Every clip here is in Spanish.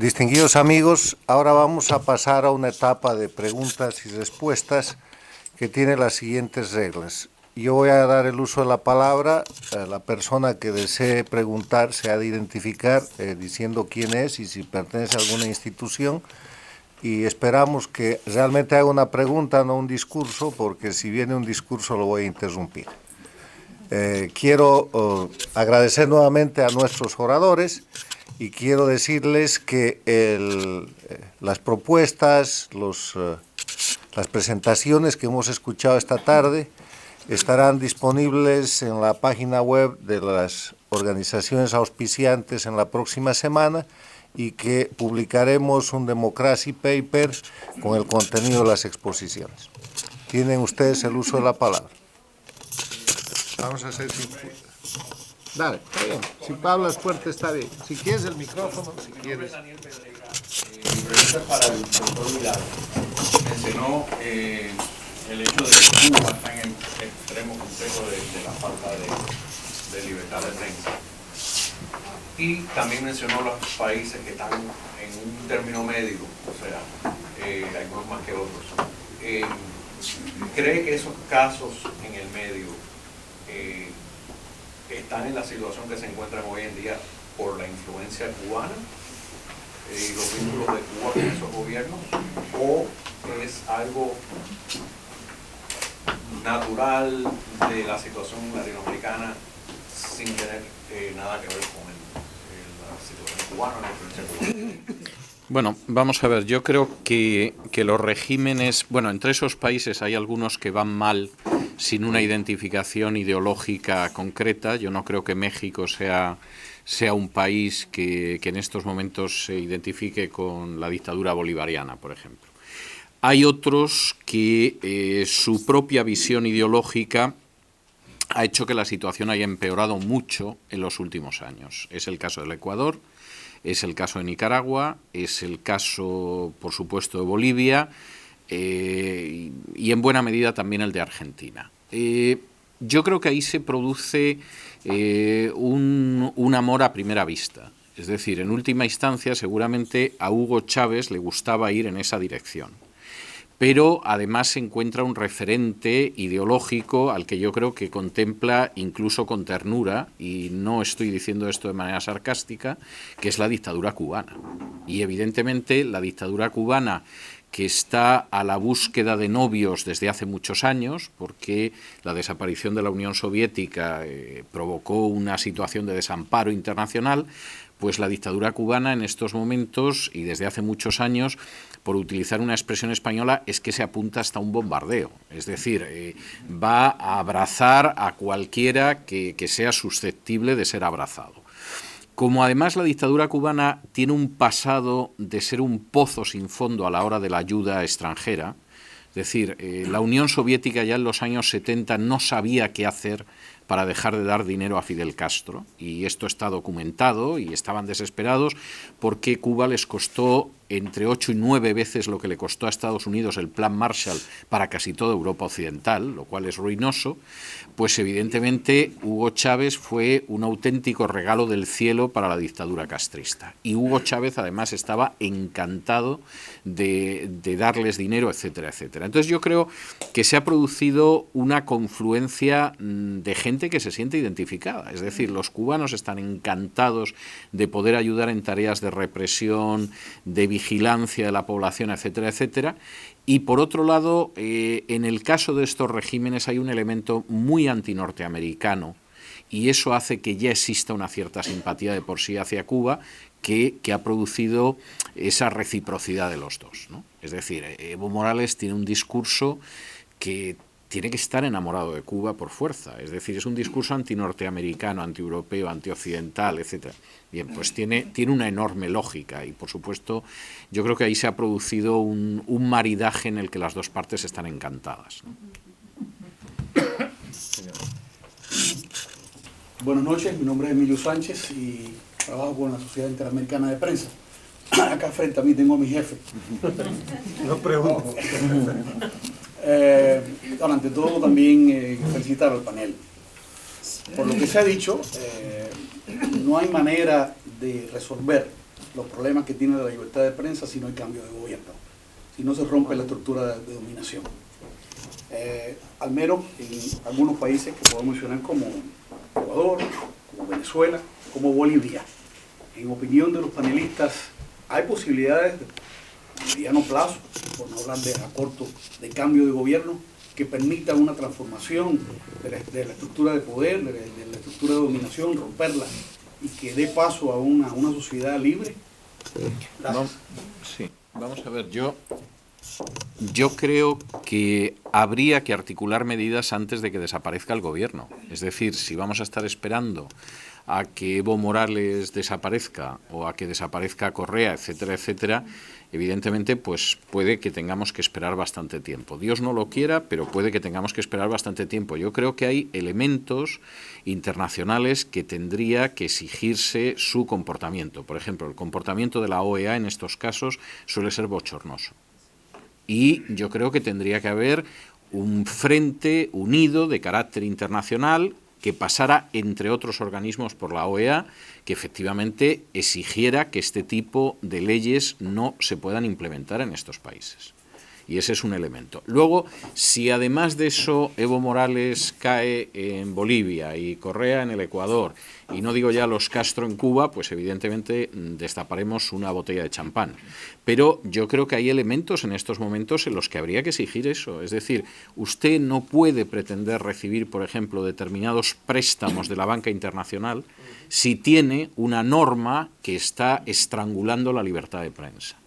Distinguidos amigos, ahora vamos a pasar a una etapa de preguntas y respuestas que tiene las siguientes reglas. Yo voy a dar el uso de la palabra a la persona que desee preguntar, se ha de identificar diciendo quién es y si pertenece a alguna institución, y esperamos que realmente haga una pregunta, no un discurso, porque si viene un discurso lo voy a interrumpir. Quiero agradecer nuevamente a nuestros oradores y quiero decirles que las propuestas, las presentaciones que hemos escuchado esta tarde estarán disponibles en la página web de las organizaciones auspiciantes en la próxima semana y que publicaremos un Democracy Paper con el contenido de las exposiciones. Tienen ustedes el uso de la palabra. Vamos a hacer... Dale, está bien. Si hablas fuerte está bien. Si quieres el micrófono, si quieres... Mi pregunta es para el doctor Vidal. Mencionó el hecho de que Cuba está en el extremo completo de la falta de libertad de prensa. Y también mencionó los países que están en un término medio, o sea, algunos más que otros. ¿Cree que esos casos en el medio están en la situación que se encuentran hoy en día por la influencia cubana y los vínculos de Cuba con esos gobiernos, o es algo natural de la situación latinoamericana sin tener nada que ver con la situación cubana, la influencia cubana? Bueno, vamos a ver, yo creo que los regímenes, bueno, entre esos países hay algunos que van mal sin una identificación ideológica concreta. Yo no creo que México sea un país que en estos momentos se identifique con la dictadura bolivariana, por ejemplo. Hay otros que su propia visión ideológica ha hecho que la situación haya empeorado mucho en los últimos años. Es el caso del Ecuador, es el caso de Nicaragua, es el caso, por supuesto, de Bolivia y en buena medida también el de Argentina. Yo creo que ahí se produce un amor a primera vista. Es decir, en última instancia, seguramente a Hugo Chávez le gustaba ir en esa dirección. Pero además se encuentra un referente ideológico al que yo creo que contempla incluso con ternura, y no estoy diciendo esto de manera sarcástica, que es la dictadura cubana. Y evidentemente la dictadura cubana, que está a la búsqueda de novios desde hace muchos años, porque la desaparición de la Unión Soviética provocó una situación de desamparo internacional, pues la dictadura cubana en estos momentos y desde hace muchos años, por utilizar una expresión española, es que se apunta hasta un bombardeo. Es decir, va a abrazar a cualquiera que sea susceptible de ser abrazado. Como además la dictadura cubana tiene un pasado de ser un pozo sin fondo a la hora de la ayuda extranjera, es decir, la Unión Soviética ya en los años 70 no sabía qué hacer para dejar de dar dinero a Fidel Castro, y esto está documentado, y estaban desesperados porque Cuba les costó entre 8 y 9 veces lo que le costó a Estados Unidos el Plan Marshall para casi toda Europa Occidental, lo cual es ruinoso. Pues evidentemente Hugo Chávez fue un auténtico regalo del cielo para la dictadura castrista. Y Hugo Chávez además estaba encantado de darles dinero, etcétera, etcétera. Entonces yo creo que se ha producido una confluencia de gente que se siente identificada. Es decir, los cubanos están encantados de poder ayudar en tareas de represión, de vigilancia de la población, etcétera, etcétera. Y por otro lado, en el caso de estos regímenes hay un elemento muy antinorteamericano, y eso hace que ya exista una cierta simpatía de por sí hacia Cuba que ha producido esa reciprocidad de los dos, ¿no? Es decir, Evo Morales tiene un discurso que tiene que estar enamorado de Cuba por fuerza. Es decir, es un discurso antinorteamericano, antieuropeo, antioccidental, etcétera. Bien, pues tiene una enorme lógica, y por supuesto yo creo que ahí se ha producido un maridaje en el que las dos partes están encantadas, ¿no? Buenas noches, mi nombre es Emilio Sánchez y trabajo con la Sociedad Interamericana de Prensa. Acá frente a mí tengo a mi jefe. No pregunto. Ante todo también felicitar al panel. Por lo que se ha dicho, no hay manera de resolver los problemas que tiene la libertad de prensa si no hay cambio de gobierno, si no se rompe la estructura de dominación. Al menos en algunos países que podemos mencionar como Ecuador, como Venezuela, como Bolivia. En opinión de los panelistas, hay posibilidades de mediano plazo, por no hablar de a corto, de cambio de gobierno que permita una transformación de la estructura de poder, de la estructura de dominación, romperla y que dé paso a una sociedad libre. Sí, vamos a ver, yo creo que habría que articular medidas antes de que desaparezca el gobierno. Es decir, si vamos a estar esperando a que Evo Morales desaparezca o a que desaparezca Correa, etcétera, etcétera, evidentemente pues puede que tengamos que esperar bastante tiempo. Dios no lo quiera, pero puede que tengamos que esperar bastante tiempo. Yo creo que hay elementos internacionales que tendría que exigirse su comportamiento. Por ejemplo, el comportamiento de la OEA en estos casos suele ser bochornoso. Y yo creo que tendría que haber un frente unido de carácter internacional que pasara, entre otros organismos, por la OEA, que efectivamente exigiera que este tipo de leyes no se puedan implementar en estos países. Y ese es un elemento. Luego, si además de eso Evo Morales cae en Bolivia y Correa en el Ecuador, y no digo ya los Castro en Cuba, pues evidentemente destaparemos una botella de champán. Pero yo creo que hay elementos en estos momentos en los que habría que exigir eso. Es decir, usted no puede pretender recibir, por ejemplo, determinados préstamos de la banca internacional si tiene una norma que está estrangulando la libertad de prensa.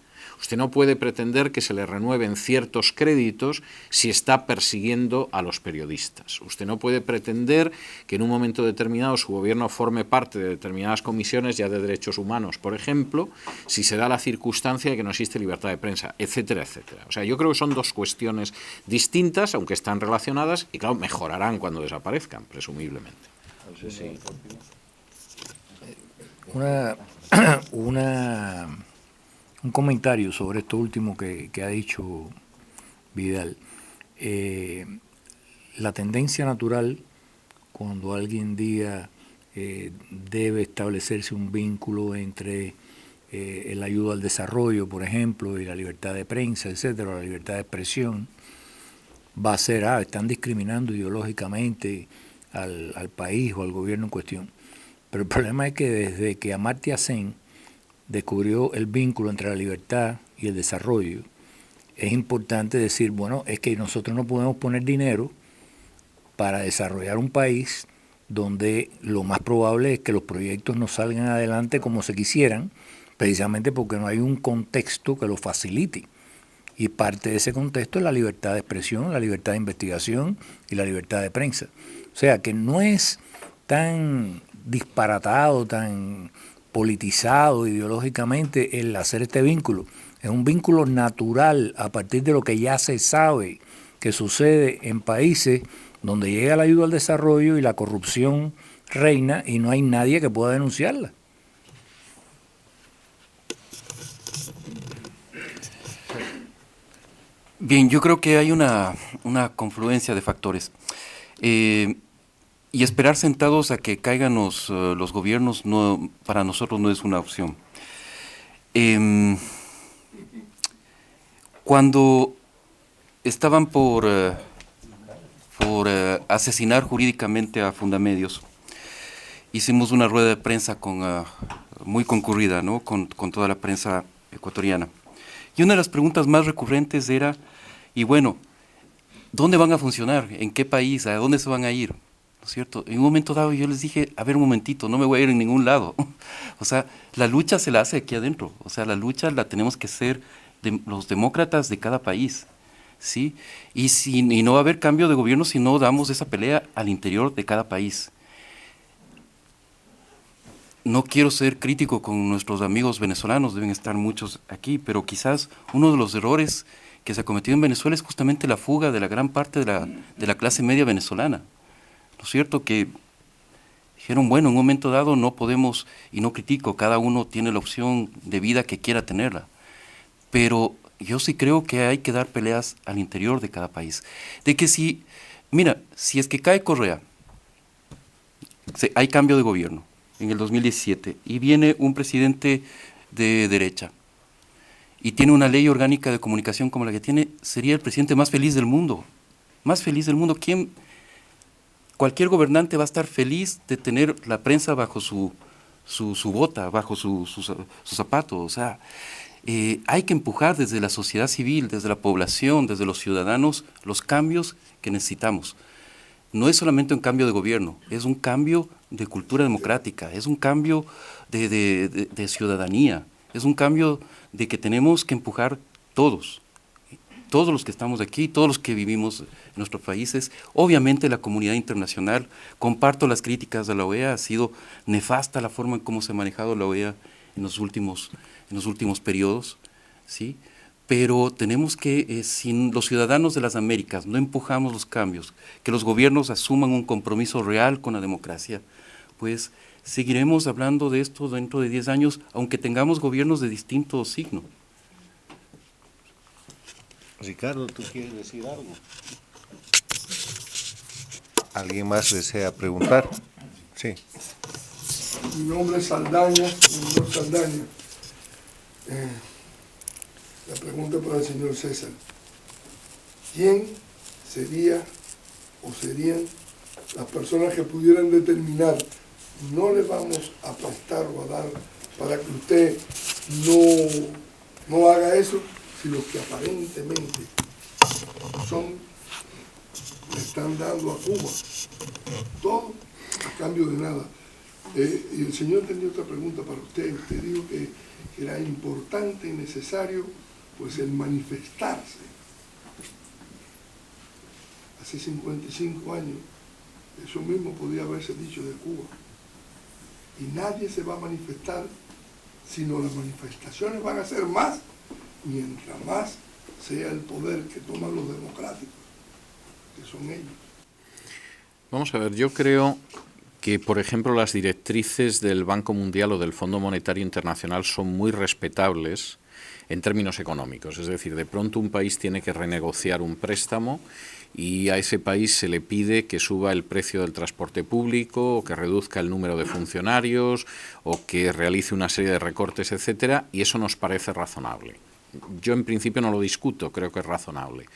Usted no puede pretender que se le renueven ciertos créditos si está persiguiendo a los periodistas. Usted no puede pretender que en un momento determinado su gobierno forme parte de determinadas comisiones ya de derechos humanos, por ejemplo, si se da la circunstancia de que no existe libertad de prensa, etcétera, etcétera. O sea, yo creo que son dos cuestiones distintas, aunque están relacionadas, y claro, mejorarán cuando desaparezcan, presumiblemente. No sé si... Un comentario sobre esto último que ha dicho Vidal. La tendencia natural, cuando alguien diga debe establecerse un vínculo entre la ayuda al desarrollo, por ejemplo, y la libertad de prensa, etcétera, la libertad de expresión, va a ser, están discriminando ideológicamente al país o al gobierno en cuestión. Pero el problema es que desde que Amartya Sen descubrió el vínculo entre la libertad y el desarrollo, es importante decir, bueno, es que nosotros no podemos poner dinero para desarrollar un país donde lo más probable es que los proyectos no salgan adelante como se quisieran, precisamente porque no hay un contexto que lo facilite. Y parte de ese contexto es la libertad de expresión, la libertad de investigación y la libertad de prensa. O sea, que no es tan disparatado, tan politizado ideológicamente el hacer este vínculo. Es un vínculo natural a partir de lo que ya se sabe que sucede en países donde llega la ayuda al desarrollo y la corrupción reina y no hay nadie que pueda denunciarla. Bien, yo creo que hay una confluencia de factores. Y esperar sentados a que caigan los gobiernos para nosotros no es una opción. Cuando estaban por asesinar jurídicamente a Fundamedios, hicimos una rueda de prensa muy concurrida, ¿no? con toda la prensa ecuatoriana. Y una de las preguntas más recurrentes era, y bueno, ¿dónde van a funcionar? ¿En qué país? ¿A dónde se van a ir? ¿No es cierto? En un momento dado yo les dije, a ver un momentito, no me voy a ir en ningún lado. O sea, la lucha se la hace aquí adentro. O sea, la lucha la tenemos que hacer los demócratas de cada país, ¿sí? Y no va a haber cambio de gobierno si no damos esa pelea al interior de cada país. No quiero ser crítico con nuestros amigos venezolanos, deben estar muchos aquí, pero quizás uno de los errores que se ha cometido en Venezuela es justamente la fuga de la gran parte de la clase media venezolana. ¿No es cierto? Que dijeron, bueno, en un momento dado no podemos, y no critico, cada uno tiene la opción de vida que quiera tenerla, pero yo sí creo que hay que dar peleas al interior de cada país. De que si es que cae Correa, hay cambio de gobierno en el 2017, y viene un presidente de derecha y tiene una ley orgánica de comunicación como la que tiene, sería el presidente más feliz del mundo. Más feliz del mundo. Cualquier gobernante va a estar feliz de tener la prensa bajo su bota, bajo su zapato. O sea, hay que empujar desde la sociedad civil, desde la población, desde los ciudadanos, los cambios que necesitamos. No es solamente un cambio de gobierno, es un cambio de cultura democrática, es un cambio de ciudadanía, es un cambio de que tenemos que empujar todos los que estamos aquí, todos los que vivimos en nuestros países. Obviamente la comunidad internacional, comparto las críticas de la OEA, ha sido nefasta la forma en cómo se ha manejado la OEA en los últimos periodos, ¿sí? Pero tenemos que, si los ciudadanos de las Américas no empujamos los cambios, que los gobiernos asuman un compromiso real con la democracia, pues seguiremos hablando de esto dentro de 10 años, aunque tengamos gobiernos de distinto signo. Ricardo, ¿tú quieres decir algo? ¿Alguien más desea preguntar? Sí. Mi nombre es Saldaña, señor Saldaña. La pregunta para el señor César. ¿Quién sería o serían las personas que pudieran determinar no le vamos a prestar o a dar para que usted no haga eso, si los que aparentemente le están dando a Cuba todo a cambio de nada? Y el señor tenía otra pregunta para usted. Usted dijo que era importante y necesario pues el manifestarse. Hace 55 años eso mismo podía haberse dicho de Cuba. Y nadie se va a manifestar, sino las manifestaciones van a ser más mientras más sea el poder que toman los democráticos, que son ellos. Vamos a ver, yo creo que, por ejemplo, las directrices del Banco Mundial o del Fondo Monetario Internacional son muy respetables en términos económicos. Es decir, de pronto un país tiene que renegociar un préstamo y a ese país se le pide que suba el precio del transporte público, o que reduzca el número de funcionarios, o que realice una serie de recortes, etcétera, y eso nos parece razonable. Yo en principio no lo discuto, creo que es razonable.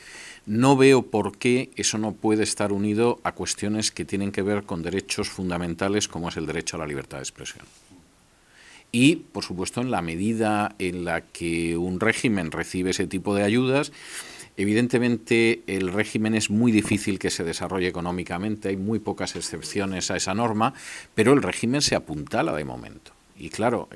No veo por qué eso no puede estar unido a cuestiones que tienen que ver con derechos fundamentales como es el derecho a la libertad de expresión. Y, por supuesto, en la medida en la que un régimen recibe ese tipo de ayudas, evidentemente el régimen es muy difícil que se desarrolle económicamente, hay muy pocas excepciones a esa norma, pero el régimen se apuntala de momento. Y claro,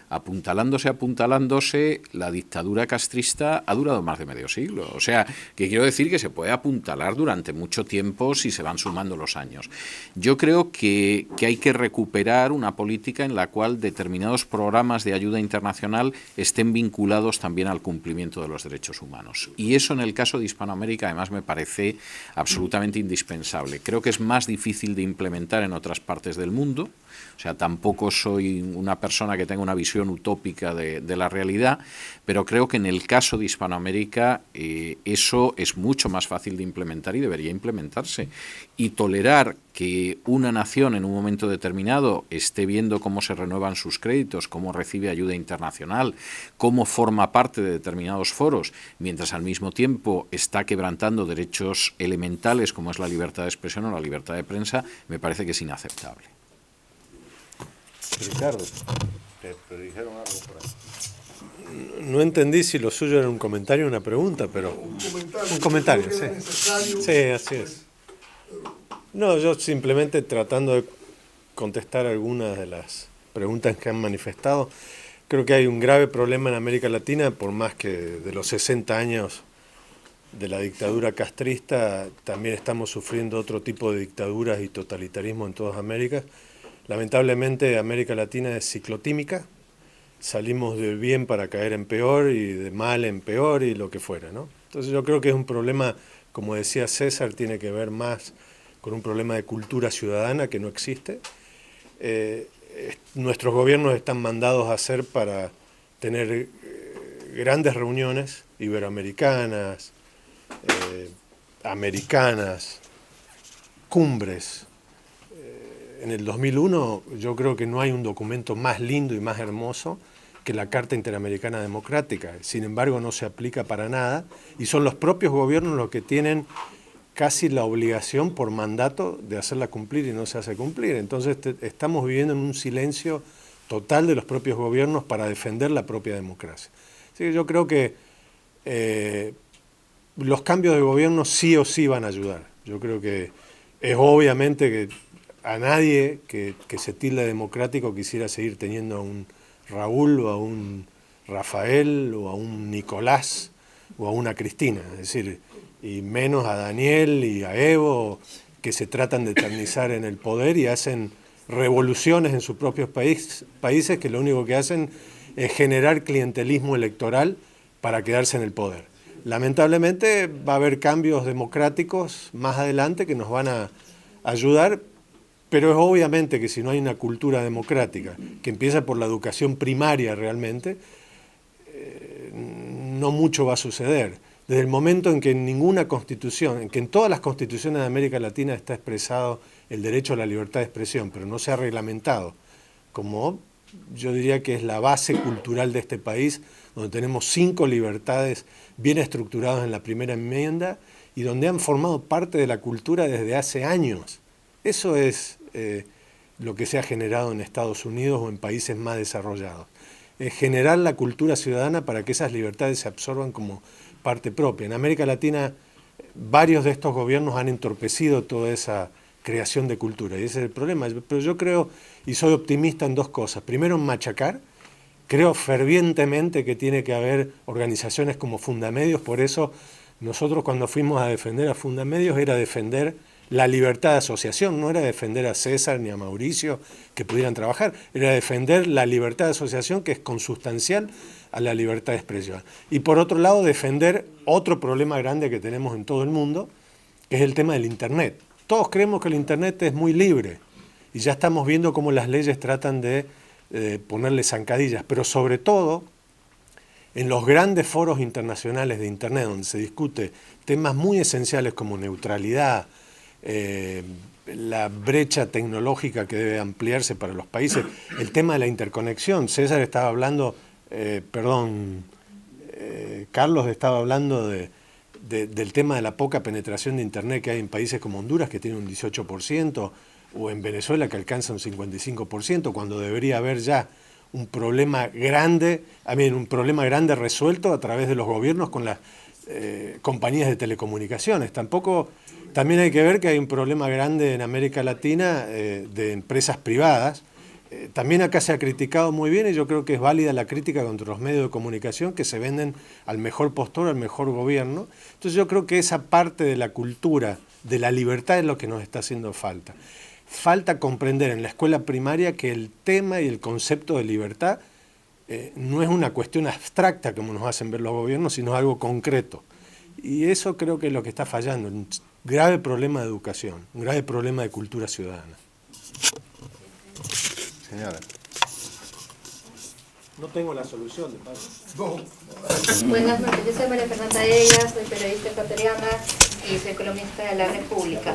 apuntalándose, la dictadura castrista ha durado más de medio siglo. O sea, que quiero decir que se puede apuntalar durante mucho tiempo si se van sumando los años. Yo creo que hay que recuperar una política en la cual determinados programas de ayuda internacional estén vinculados también al cumplimiento de los derechos humanos. Y eso en el caso de Hispanoamérica además me parece absolutamente indispensable. Creo que es más difícil de implementar en otras partes del mundo. O sea, tampoco soy una persona que tenga una visión utópica de la realidad, pero creo que en el caso de Hispanoamérica eso es mucho más fácil de implementar y debería implementarse. Y tolerar que una nación en un momento determinado esté viendo cómo se renuevan sus créditos, cómo recibe ayuda internacional, cómo forma parte de determinados foros, mientras al mismo tiempo está quebrantando derechos elementales como es la libertad de expresión o la libertad de prensa, me parece que es inaceptable. Ricardo, te dijeron algo por ahí. No entendí si lo suyo era un comentario o una pregunta, pero... Un comentario, sí. Sí, así es. No, yo simplemente tratando de contestar algunas de las preguntas que han manifestado. Creo que hay un grave problema en América Latina, por más que de los 60 años de la dictadura castrista, también estamos sufriendo otro tipo de dictaduras y totalitarismo en todas Américas. Lamentablemente América Latina es ciclotímica, salimos de bien para caer en peor y de mal en peor y lo que fuera, ¿no? Entonces yo creo que es un problema, como decía César, tiene que ver más con un problema de cultura ciudadana que no existe. Nuestros gobiernos están mandados a hacer para tener grandes reuniones iberoamericanas, americanas, cumbres. En el 2001 yo creo que no hay un documento más lindo y más hermoso que la Carta Interamericana Democrática. Sin embargo, no se aplica para nada y son los propios gobiernos los que tienen casi la obligación por mandato de hacerla cumplir y no se hace cumplir. Entonces estamos viviendo en un silencio total de los propios gobiernos para defender la propia democracia. Así que yo creo que los cambios de gobierno sí o sí van a ayudar. Yo creo que es obviamente que a nadie que se tilde democrático quisiera seguir teniendo a un Raúl o a un Rafael o a un Nicolás o a una Cristina, es decir, y menos a Daniel y a Evo, que se tratan de eternizar en el poder y hacen revoluciones en sus propios países que lo único que hacen es generar clientelismo electoral para quedarse en el poder. Lamentablemente va a haber cambios democráticos más adelante que nos van a ayudar, pero es obviamente que si no hay una cultura democrática, que empieza por la educación primaria realmente, no mucho va a suceder. Desde el momento en que en ninguna constitución, en que en todas las constituciones de América Latina está expresado el derecho a la libertad de expresión, pero no se ha reglamentado, como yo diría que es la base cultural de este país, donde tenemos 5 libertades bien estructuradas en la primera enmienda y donde han formado parte de la cultura desde hace años. Eso es lo que se ha generado en Estados Unidos o en países más desarrollados. Es generar la cultura ciudadana para que esas libertades se absorban como parte propia. En América Latina varios de estos gobiernos han entorpecido toda esa creación de cultura y ese es el problema. Pero yo creo y soy optimista en 2 cosas. Primero, en machacar. Creo fervientemente que tiene que haber organizaciones como Fundamedios, por eso nosotros cuando fuimos a defender a Fundamedios era defender la libertad de asociación, no era defender a César ni a Mauricio que pudieran trabajar, era defender la libertad de asociación que es consustancial a la libertad de expresión. Y por otro lado, defender otro problema grande que tenemos en todo el mundo, que es el tema del Internet. Todos creemos que el Internet es muy libre y ya estamos viendo cómo las leyes tratan de ponerle zancadillas, pero sobre todo en los grandes foros internacionales de Internet, donde se discute temas muy esenciales como neutralidad, la brecha tecnológica que debe ampliarse para los países, el tema de la interconexión. César estaba hablando, Carlos estaba hablando del tema de la poca penetración de Internet que hay en países como Honduras, que tiene un 18%, o en Venezuela que alcanza un 55%, cuando debería haber ya un problema grande resuelto a través de los gobiernos con las compañías de telecomunicaciones. También hay que ver que hay un problema grande en América Latina de empresas privadas. También acá se ha criticado muy bien y yo creo que es válida la crítica contra los medios de comunicación que se venden al mejor postor, al mejor gobierno. Entonces yo creo que esa parte de la cultura, de la libertad es lo que nos está haciendo falta. Falta comprender en la escuela primaria que el tema y el concepto de libertad no es una cuestión abstracta como nos hacen ver los gobiernos, sino algo concreto. Y eso creo que es lo que está fallando, un grave problema de educación, un grave problema de cultura ciudadana. Señora. No tengo la solución, de paso. Buenas noches, yo soy María Fernanda Ellas, soy periodista ecuatoriana y soy columnista de La República.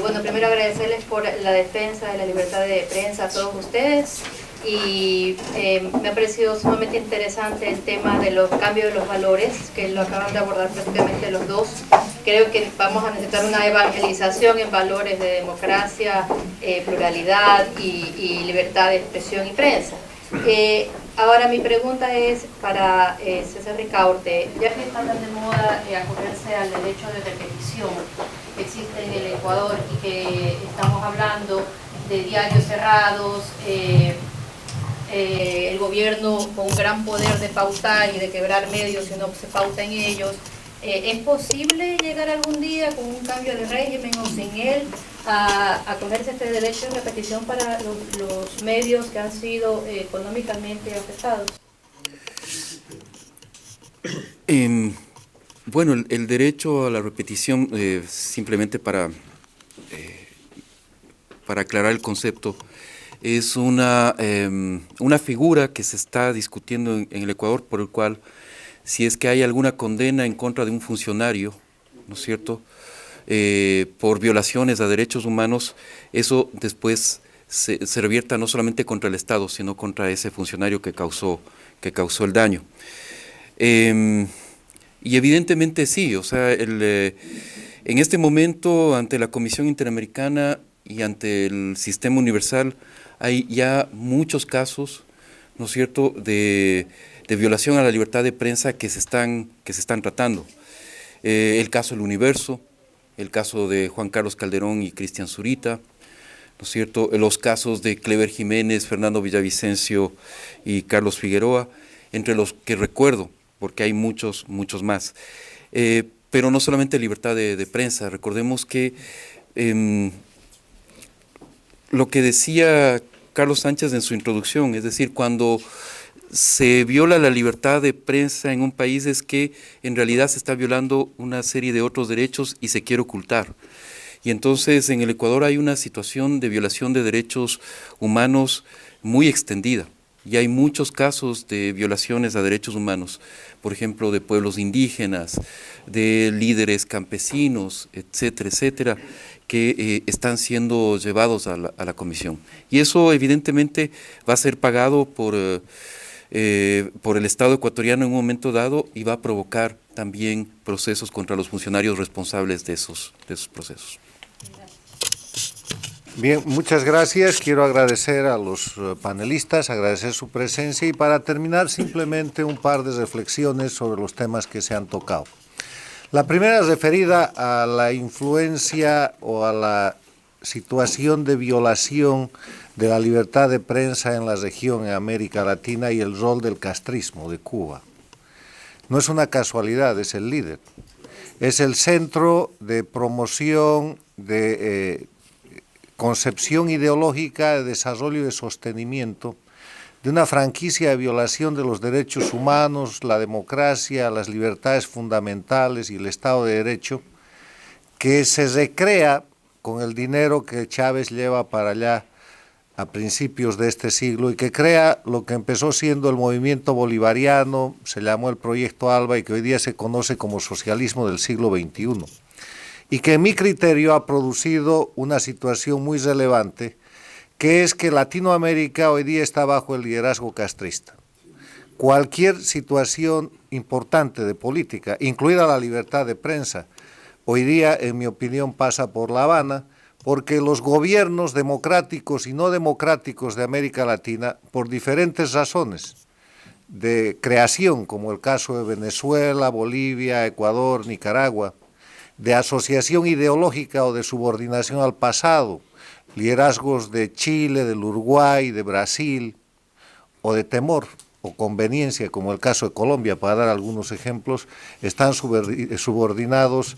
Bueno, primero agradecerles por la defensa de la libertad de prensa a todos ustedes y me ha parecido sumamente interesante el tema de los cambios de los valores, que lo acaban de abordar prácticamente los dos. Creo que vamos a necesitar una evangelización en valores de democracia, pluralidad y libertad de expresión y prensa. Ahora mi pregunta es para César Ricaurte, ya que está tan de moda acogerse al derecho de repetición que existe en el Ecuador y que estamos hablando de diarios cerrados, el gobierno con un gran poder de pautar y de quebrar medios si no se pauta en ellos, ¿es posible llegar algún día con un cambio de régimen o sin él a acogerse este derecho de repetición para los medios que han sido económicamente afectados? Bueno, el derecho a la repetición, simplemente para aclarar el concepto, es una figura que se está discutiendo en el Ecuador, por el cual si es que hay alguna condena en contra de un funcionario, ¿no es cierto?, por violaciones a derechos humanos, eso después se revierta no solamente contra el Estado, sino contra ese funcionario que causó causó el daño. Y evidentemente sí, o sea, en este momento ante la Comisión Interamericana y ante el Sistema Universal hay ya muchos casos, ¿no es cierto?, de violación a la libertad de prensa que se están tratando. El caso del Universo, el caso de Juan Carlos Calderón y Cristian Zurita, ¿no es cierto?, los casos de Clever Jiménez, Fernando Villavicencio y Carlos Figueroa, entre los que recuerdo, porque hay muchos más. Pero no solamente libertad de prensa, recordemos que lo que decía Carlos Sánchez en su introducción, es decir, cuando se viola la libertad de prensa en un país es que en realidad se está violando una serie de otros derechos y se quiere ocultar. Y entonces en el Ecuador hay una situación de violación de derechos humanos muy extendida. Y hay muchos casos de violaciones a derechos humanos, por ejemplo, de pueblos indígenas, de líderes campesinos, etcétera, etcétera, que están siendo llevados a la comisión. Y eso evidentemente va a ser pagado por el Estado ecuatoriano en un momento dado y va a provocar también procesos contra los funcionarios responsables de esos procesos. Bien, muchas gracias. Quiero agradecer a los panelistas, agradecer su presencia y para terminar simplemente un par de reflexiones sobre los temas que se han tocado. La primera es referida a la influencia o a la situación de violación de la libertad de prensa en la región, en América Latina, y el rol del castrismo de Cuba. No es una casualidad, es el líder. Es el centro de promoción, de concepción ideológica, de desarrollo y de sostenimiento de una franquicia de violación de los derechos humanos, la democracia, las libertades fundamentales y el Estado de Derecho, que se recrea con el dinero que Chávez lleva para allá a principios de este siglo y que crea lo que empezó siendo el movimiento bolivariano, se llamó el Proyecto ALBA y que hoy día se conoce como socialismo del siglo XXI. Y que en mi criterio ha producido una situación muy relevante, que es que Latinoamérica hoy día está bajo el liderazgo castrista. Cualquier situación importante de política, incluida la libertad de prensa, hoy día, en mi opinión, pasa por La Habana, porque los gobiernos democráticos y no democráticos de América Latina, por diferentes razones de creación, como el caso de Venezuela, Bolivia, Ecuador, Nicaragua, de asociación ideológica o de subordinación al pasado, liderazgos de Chile, del Uruguay, de Brasil, o de temor o conveniencia, como el caso de Colombia, para dar algunos ejemplos, están subordinados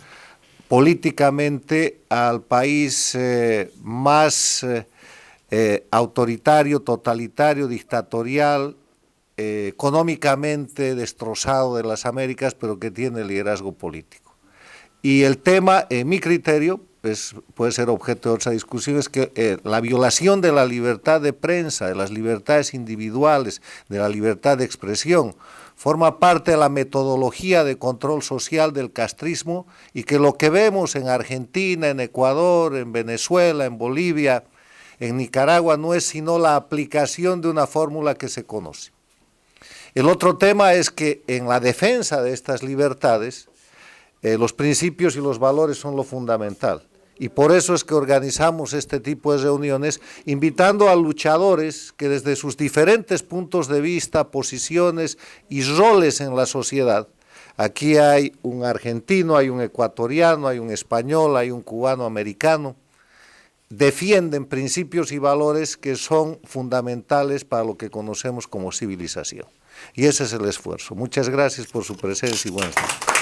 políticamente al país más autoritario, totalitario, dictatorial, económicamente destrozado de las Américas, pero que tiene liderazgo político. Y el tema, en mi criterio, puede ser objeto de otra discusión, es que la violación de la libertad de prensa, de las libertades individuales, de la libertad de expresión, forma parte de la metodología de control social del castrismo y que lo que vemos en Argentina, en Ecuador, en Venezuela, en Bolivia, en Nicaragua, no es sino la aplicación de una fórmula que se conoce. El otro tema es que en la defensa de estas libertades, los principios y los valores son lo fundamental. Y por eso es que organizamos este tipo de reuniones, invitando a luchadores que desde sus diferentes puntos de vista, posiciones y roles en la sociedad, aquí hay un argentino, hay un ecuatoriano, hay un español, hay un cubano americano, defienden principios y valores que son fundamentales para lo que conocemos como civilización. Y ese es el esfuerzo. Muchas gracias por su presencia y buenas noches.